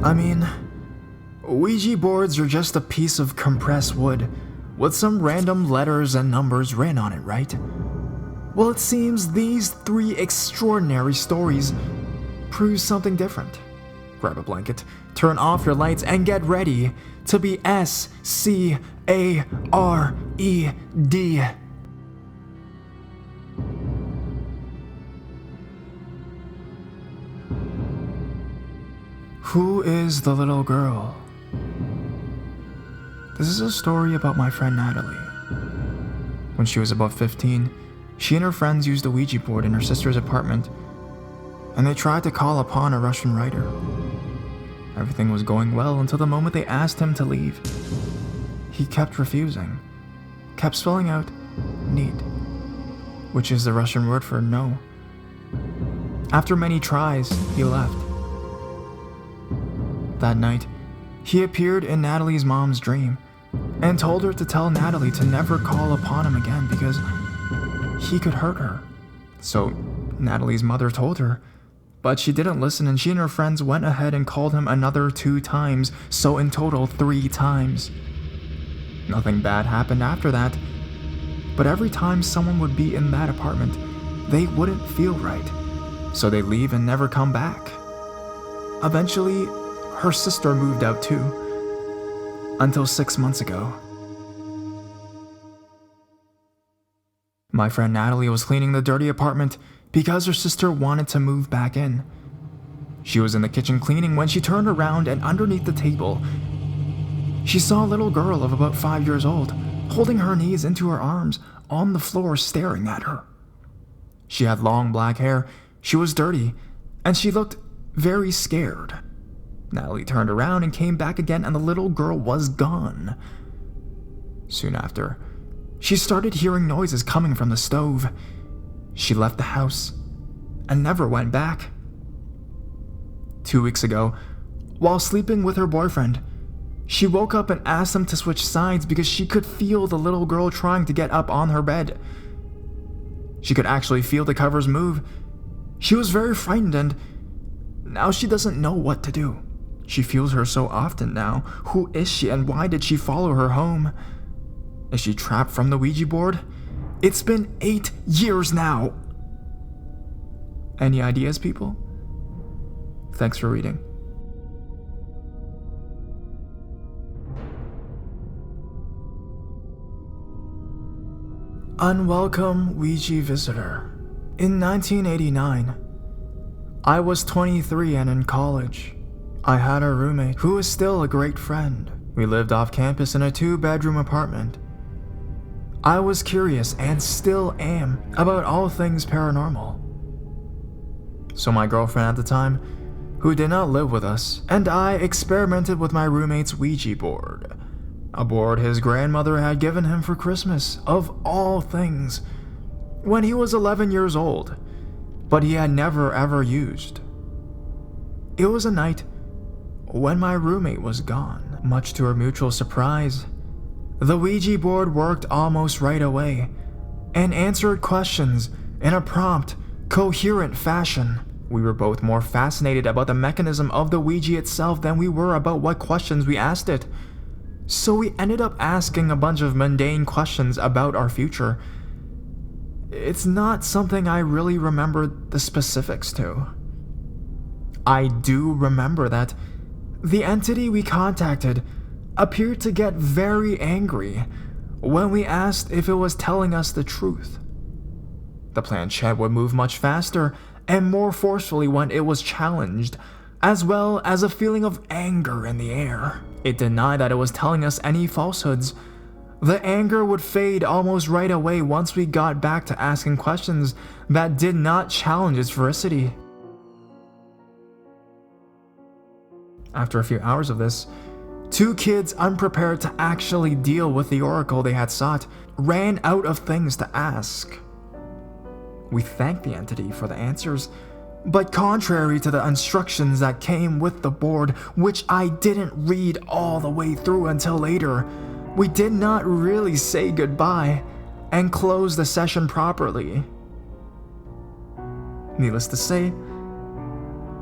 I mean, Ouija boards are just a piece of compressed wood with some random letters and numbers written on it, right? Well, it seems these 3 extraordinary stories prove something different. Grab a blanket, turn off your lights, and get ready to be SCARED. Who is the little girl? This is a story about my friend Natalie. When she was about 15, she and her friends used a Ouija board in her sister's apartment, and they tried to call upon a Russian writer. Everything was going well until the moment they asked him to leave. He kept refusing, kept spelling out "need," which is the Russian word for no. After many tries, he left. That night, he appeared in Natalie's mom's dream and told her to tell Natalie to never call upon him again because he could hurt her. So Natalie's mother told her, but she didn't listen, and she and her friends went ahead and called him another 2 times, so in total 3 times. Nothing bad happened after that, but every time someone would be in that apartment, they wouldn't feel right, so they'd leave and never come back. Eventually, her sister moved out too, until 6 months ago. My friend Natalie was cleaning the dirty apartment because her sister wanted to move back in. She was in the kitchen cleaning when she turned around, and underneath the table, she saw a little girl of about 5 years old, holding her knees into her arms on the floor staring at her. She had long black hair, she was dirty, and she looked very scared. Natalie turned around and came back again, and the little girl was gone. Soon after, she started hearing noises coming from the stove. She left the house and never went back. 2 weeks ago, while sleeping with her boyfriend, she woke up and asked him to switch sides because she could feel the little girl trying to get up on her bed. She could actually feel the covers move. She was very frightened, and now she doesn't know what to do. She feels her so often now. Who is she, and why did she follow her home? Is she trapped from the Ouija board? It's been 8 years now. Any ideas, people? Thanks for reading. Unwelcome Ouija visitor. In 1989, I was 23 and in college. I had a roommate who is still a great friend. We lived off campus in a 2-bedroom apartment. I was curious, and still am, about all things paranormal. So my girlfriend at the time, who did not live with us, and I experimented with my roommate's Ouija board. A board his grandmother had given him for Christmas, of all things, when he was 11 years old, but he had never ever used. It was a night when my roommate was gone. Much to our mutual surprise, the Ouija board worked almost right away and answered questions in a prompt, coherent fashion. We were both more fascinated about the mechanism of the Ouija itself than we were about what questions we asked it. So we ended up asking a bunch of mundane questions about our future. It's not something I really remember the specifics to. I do remember that the entity we contacted appeared to get very angry when we asked if it was telling us the truth. The planchette would move much faster and more forcefully when it was challenged, as well as a feeling of anger in the air. It denied that it was telling us any falsehoods. The anger would fade almost right away once we got back to asking questions that did not challenge its veracity. After a few hours of this, 2 kids unprepared to actually deal with the oracle they had sought ran out of things to ask. We thanked the entity for the answers, but contrary to the instructions that came with the board, which I didn't read all the way through until later, we did not really say goodbye and close the session properly. Needless to say,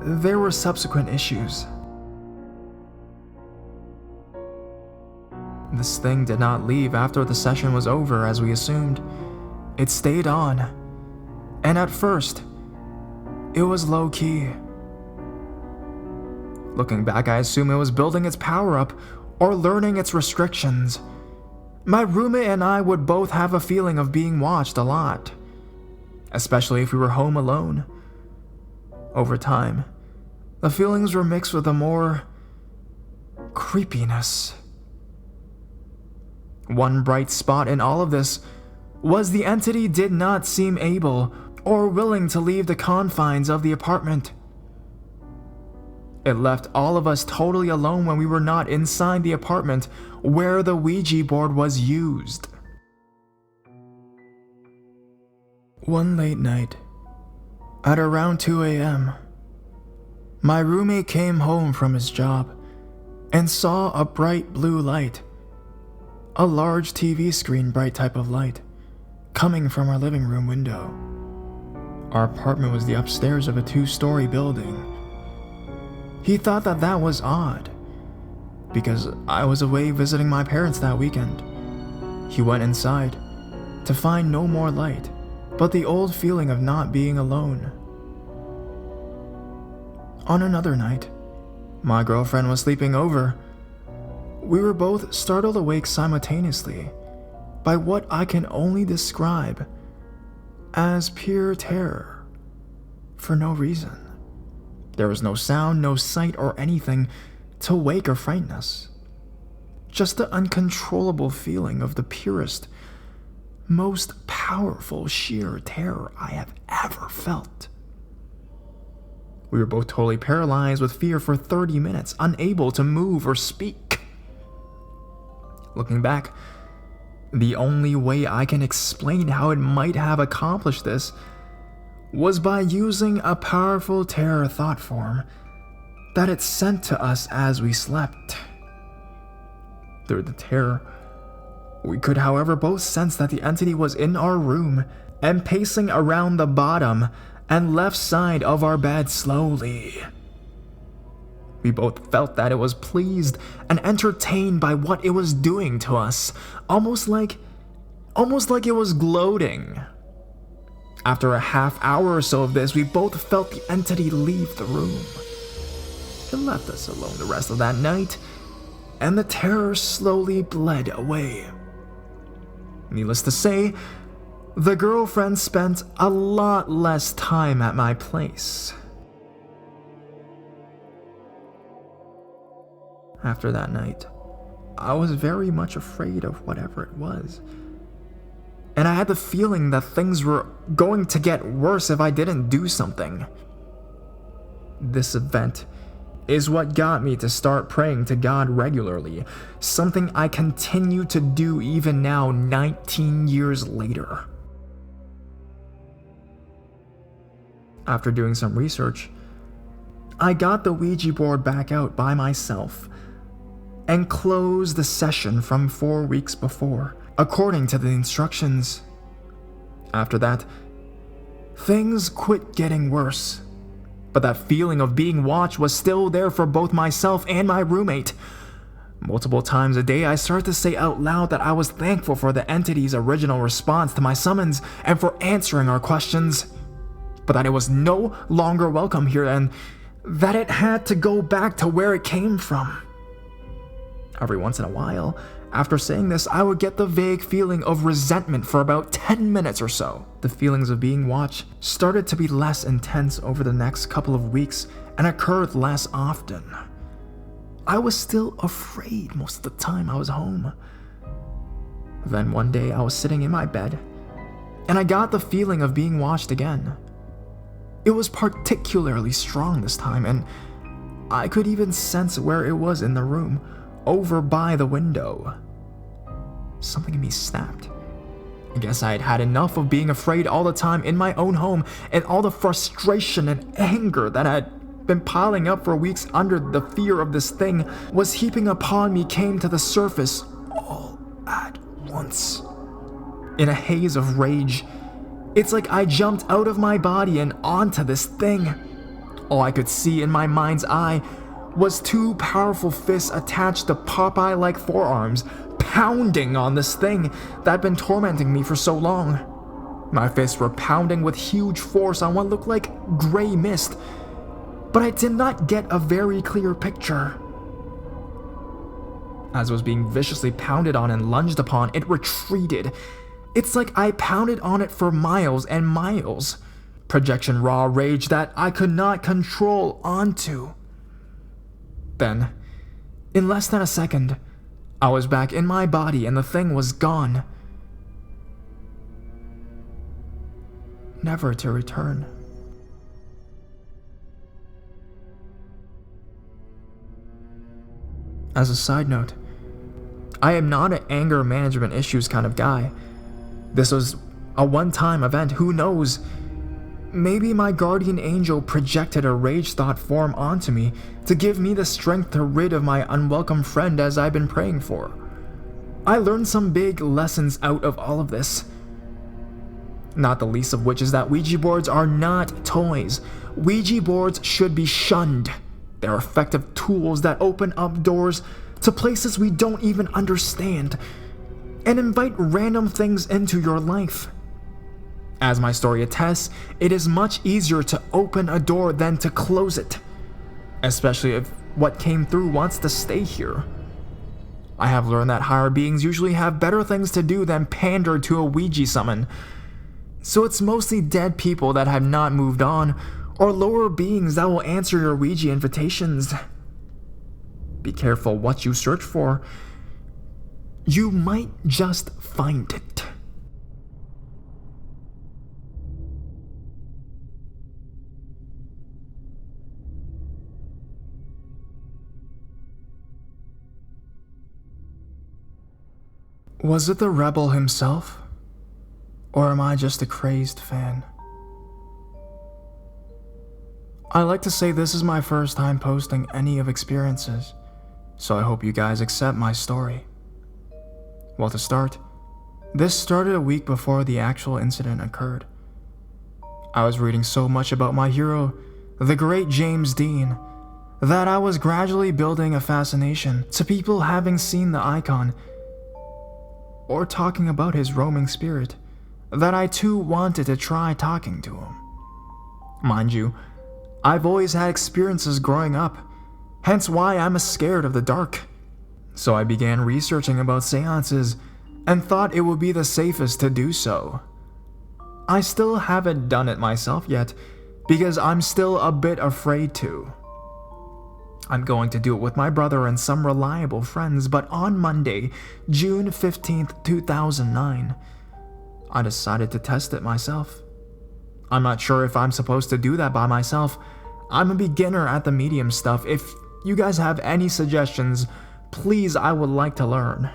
there were subsequent issues. this thing did not leave after the session was over as we assumed. It stayed on. And at first, it was low-key. Looking back, I assume it was building its power up or learning its restrictions. My roommate and I would both have a feeling of being watched a lot, especially if we were home alone. Over time, the feelings were mixed with a more creepiness. One bright spot in all of this was the entity did not seem able or willing to leave the confines of the apartment. It left all of us totally alone when we were not inside the apartment where the Ouija board was used. One late night, at around 2 a.m., my roommate came home from his job and saw a bright blue light, a large TV screen bright type of light, coming from our living room window. Our apartment was the upstairs of a 2-story building. He thought that that was odd, because I was away visiting my parents that weekend. He went inside to find no more light, but the old feeling of not being alone. On another night, my girlfriend was sleeping over. We were both startled awake simultaneously by what I can only describe as pure terror, for no reason. There was no sound, no sight, or anything to wake or frighten us. Just the uncontrollable feeling of the purest, most powerful sheer terror I have ever felt. We were both totally paralyzed with fear for 30 minutes, unable to move or speak. Looking back, the only way I can explain how it might have accomplished this was by using a powerful terror thought form that it sent to us as we slept. Through the terror, we could, however, both sense that the entity was in our room and pacing around the bottom and left side of our bed slowly. We both felt that it was pleased and entertained by what it was doing to us, almost like it was gloating. After a half hour or so of this, we both felt the entity leave the room. It left us alone the rest of that night, and the terror slowly bled away. Needless to say, the girlfriend spent a lot less time at my place. After that night, I was very much afraid of whatever it was. And I had the feeling that things were going to get worse if I didn't do something. This event is what got me to start praying to God regularly, something I continue to do even now 19 years later. After doing some research, I got the Ouija board back out by myself and closed the session from 4 weeks before, according to the instructions. After that, things quit getting worse, but that feeling of being watched was still there for both myself and my roommate. Multiple times a day, I started to say out loud that I was thankful for the entity's original response to my summons and for answering our questions, but that it was no longer welcome here and that it had to go back to where it came from. Every once in a while, after saying this, I would get the vague feeling of resentment for about 10 minutes or so. The feelings of being watched started to be less intense over the next couple of weeks and occurred less often. I was still afraid most of the time I was home. Then one day I was sitting in my bed and I got the feeling of being watched again. It was particularly strong this time, and I could even sense where it was in the room, over by the window. Something in me snapped. I guess I had had enough of being afraid all the time in my own home, and all the frustration and anger that had been piling up for weeks under the fear of this thing was heaping upon me came to the surface all at once. In a haze of rage, it's like I jumped out of my body and onto this thing. All I could see in my mind's eye was 2 powerful fists attached to Popeye-like forearms, pounding on this thing that had been tormenting me for so long. My fists were pounding with huge force on what looked like gray mist, but I did not get a very clear picture. As it was being viciously pounded on and lunged upon, it retreated. It's like I pounded on it for miles and miles. Projection raw rage that I could not control onto. Then, in less than a second, I was back in my body and the thing was gone. Never to return. As a side note, I am not an anger management issues kind of guy. This was a one-time event, who knows? Maybe my guardian angel projected a rage thought form onto me to give me the strength to rid of my unwelcome friend as I've been praying for. I learned some big lessons out of all of this. Not the least of which is that Ouija boards are not toys. Ouija boards should be shunned. They're effective tools that open up doors to places we don't even understand and invite random things into your life. As my story attests, it is much easier to open a door than to close it, especially if what came through wants to stay here. I have learned that higher beings usually have better things to do than pander to a Ouija summon, so it's mostly dead people that have not moved on, or lower beings that will answer your Ouija invitations. Be careful what you search for. You might just find it. Was it the rebel himself? Or am I just a crazed fan? I like to say this is my first time posting any of experiences, so I hope you guys accept my story. Well, to start, this started a week before the actual incident occurred. I was reading so much about my hero, the great James Dean, that I was gradually building a fascination to people having seen the icon or talking about his roaming spirit, that I too wanted to try talking to him. Mind you, I've always had experiences growing up, hence why I'm scared of the dark. So I began researching about seances and thought it would be the safest to do so. I still haven't done it myself yet because I'm still a bit afraid to. I'm going to do it with my brother and some reliable friends, but on Monday, June 15th, 2009, I decided to test it myself. I'm not sure if I'm supposed to do that by myself. I'm a beginner at the medium stuff. If you guys have any suggestions, please, I would like to learn.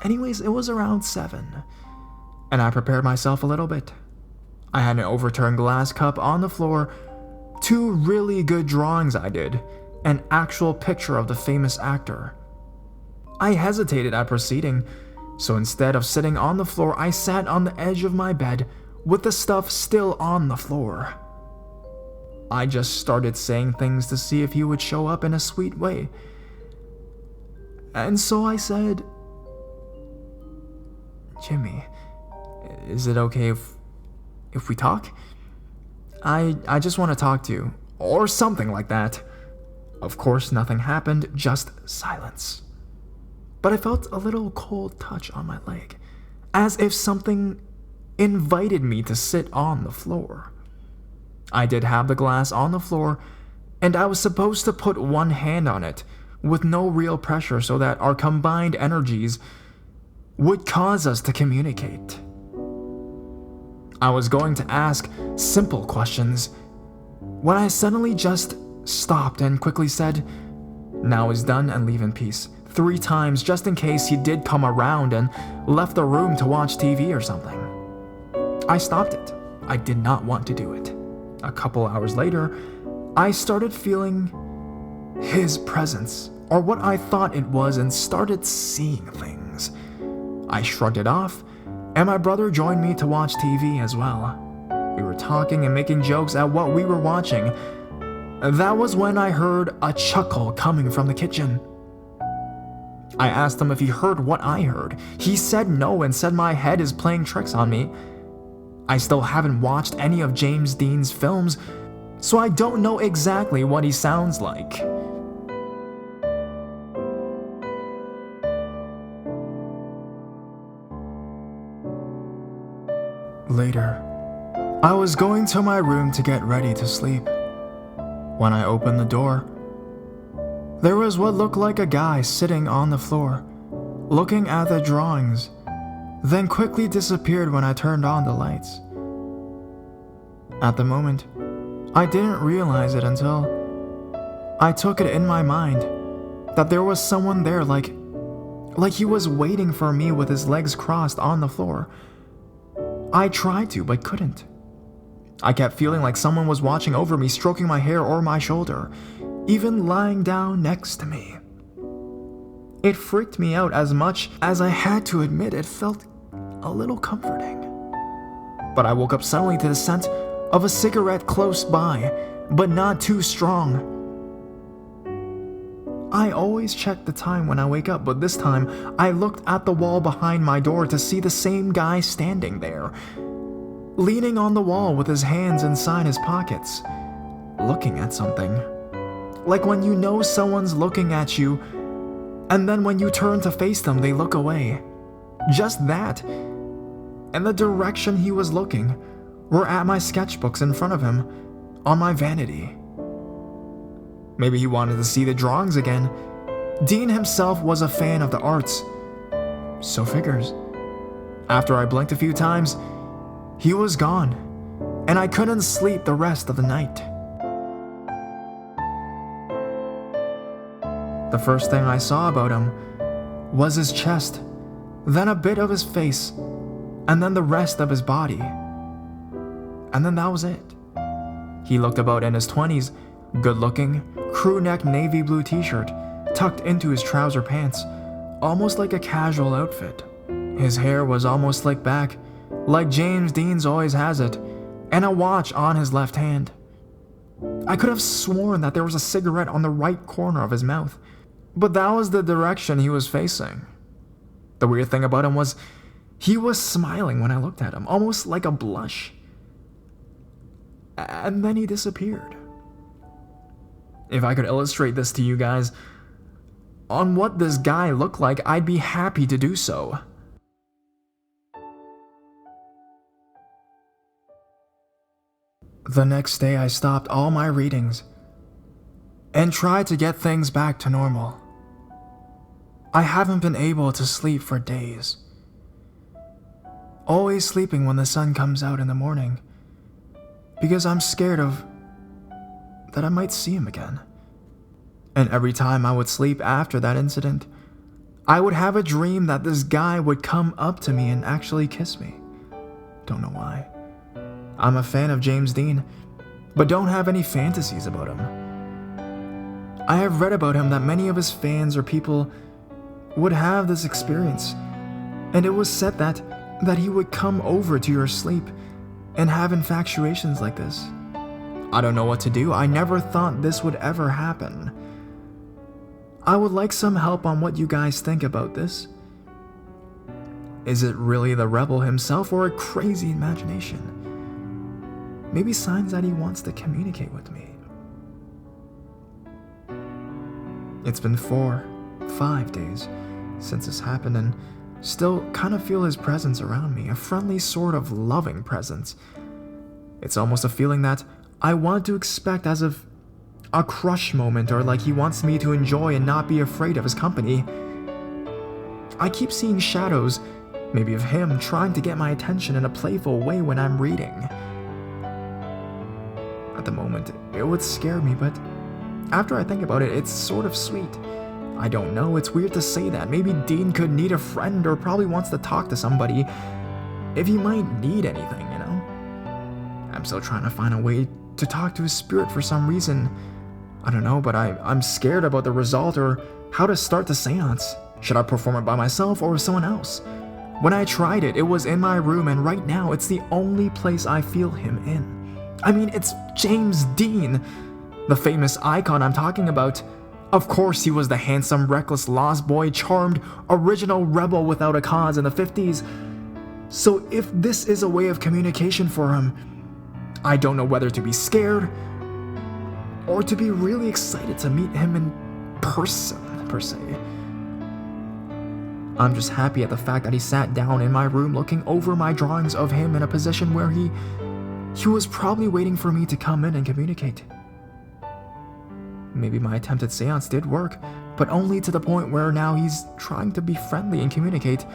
Anyways, it was around 7, and I prepared myself a little bit. I had an overturned glass cup on the floor, 2 really good drawings I did, an actual picture of the famous actor. I hesitated at proceeding, so instead of sitting on the floor, I sat on the edge of my bed with the stuff still on the floor. I just started saying things to see if he would show up in a sweet way. And so I said, "Jimmy, is it okay if we talk? I just want to talk to you," or something like that. Of course, nothing happened, just silence. But I felt a little cold touch on my leg, as if something invited me to sit on the floor. I did have the glass on the floor, and I was supposed to put one hand on it with no real pressure so that our combined energies would cause us to communicate. I was going to ask simple questions when I suddenly just stopped and quickly said, "Now is done and leave in peace," 3 times just in case he did come around and left the room to watch TV or something. I stopped it. I did not want to do it. A couple hours later, I started feeling his presence, or what I thought it was, and started seeing things. I shrugged it off, and my brother joined me to watch TV as well. We were talking and making jokes at what we were watching. That was when I heard a chuckle coming from the kitchen. I asked him if he heard what I heard. He said no and said my head is playing tricks on me. I still haven't watched any of James Dean's films, so I don't know exactly what he sounds like. Later, I was going to my room to get ready to sleep. When I opened the door, there was what looked like a guy sitting on the floor, looking at the drawings, then quickly disappeared when I turned on the lights. At the moment, I didn't realize it until I took it in my mind that there was someone there, like he was waiting for me with his legs crossed on the floor. I tried to, but couldn't. I kept feeling like someone was watching over me, stroking my hair or my shoulder, even lying down next to me. It freaked me out as much as I had to admit it felt a little comforting. But I woke up suddenly to the scent of a cigarette close by, but not too strong. I always check the time when I wake up, but this time I looked at the wall behind my door to see the same guy standing there, leaning on the wall with his hands inside his pockets, looking at something. Like when you know someone's looking at you, and then when you turn to face them, they look away. Just that. And the direction he was looking were at my sketchbooks in front of him, on my vanity. Maybe he wanted to see the drawings again. Dean himself was a fan of the arts, so figures. After I blinked a few times, he was gone, and I couldn't sleep the rest of the night. The first thing I saw about him was his chest, then a bit of his face, and then the rest of his body. And then that was it. He looked about in his 20s, good-looking, crew-neck navy blue t-shirt, tucked into his trouser pants, almost like a casual outfit. His hair was almost slicked back, like James Dean's always has it, and a watch on his left hand. I could have sworn that there was a cigarette on the right corner of his mouth, but that was the direction he was facing. The weird thing about him was he was smiling when I looked at him, almost like a blush. And then he disappeared. If I could illustrate this to you guys on what this guy looked like, I'd be happy to do so. The next day, I stopped all my readings and tried to get things back to normal. I haven't been able to sleep for days, always sleeping when the sun comes out in the morning, because I'm scared of that I might see him again. And every time I would sleep after that incident, I would have a dream that this guy would come up to me and actually kiss me. Don't know why. I'm a fan of James Dean, but don't have any fantasies about him. I have read about him that many of his fans or people would have this experience, and it was said that he would come over to your sleep and have infatuations like this. I don't know what to do. I never thought this would ever happen. I would like some help on what you guys think about this. Is it really the rebel himself or a crazy imagination? Maybe signs that he wants to communicate with me. It's been 4-5 days since this happened, and still kind of feel his presence around me, a friendly sort of loving presence. It's almost a feeling that I want to expect as of a crush moment, or like he wants me to enjoy and not be afraid of his company. I keep seeing shadows, maybe of him trying to get my attention in a playful way when I'm reading. At the moment, it would scare me, but after I think about it, it's sort of sweet. I don't know, it's weird to say that. Maybe Dean could need a friend or probably wants to talk to somebody if he might need anything, you know? I'm still trying to find a way to talk to his spirit for some reason. I don't know, but I'm scared about the result or how to start the seance. Should I perform it by myself or with someone else? When I tried it, it was in my room, and right now it's the only place I feel him in. I mean, it's James Dean, the famous icon I'm talking about. Of course, he was the handsome, reckless, lost boy, charmed, original rebel without a cause in the 50s. So if this is a way of communication for him, I don't know whether to be scared or to be really excited to meet him in person, per se. I'm just happy at the fact that he sat down in my room looking over my drawings of him in a position where he was probably waiting for me to come in and communicate. Maybe my attempted seance did work, but only to the point where now he's trying to be friendly and communicate,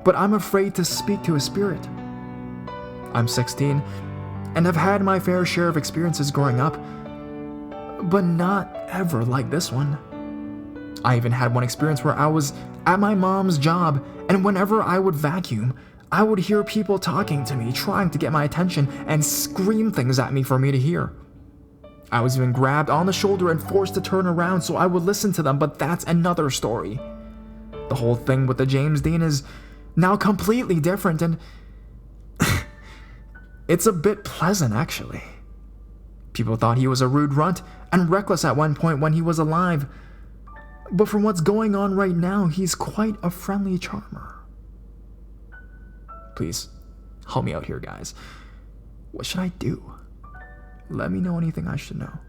but I'm afraid to speak to his spirit. I'm 16, and have had my fair share of experiences growing up, but not ever like this one. I even had one experience where I was at my mom's job, and whenever I would vacuum, I would hear people talking to me, trying to get my attention, and scream things at me for me to hear. I was even grabbed on the shoulder and forced to turn around so I would listen to them, but that's another story. The whole thing with the James Dean is now completely different, and it's a bit pleasant, actually. People thought he was a rude runt and reckless at one point when he was alive, but from what's going on right now, he's quite a friendly charmer. Please, help me out here, guys. What should I do? Let me know anything I should know.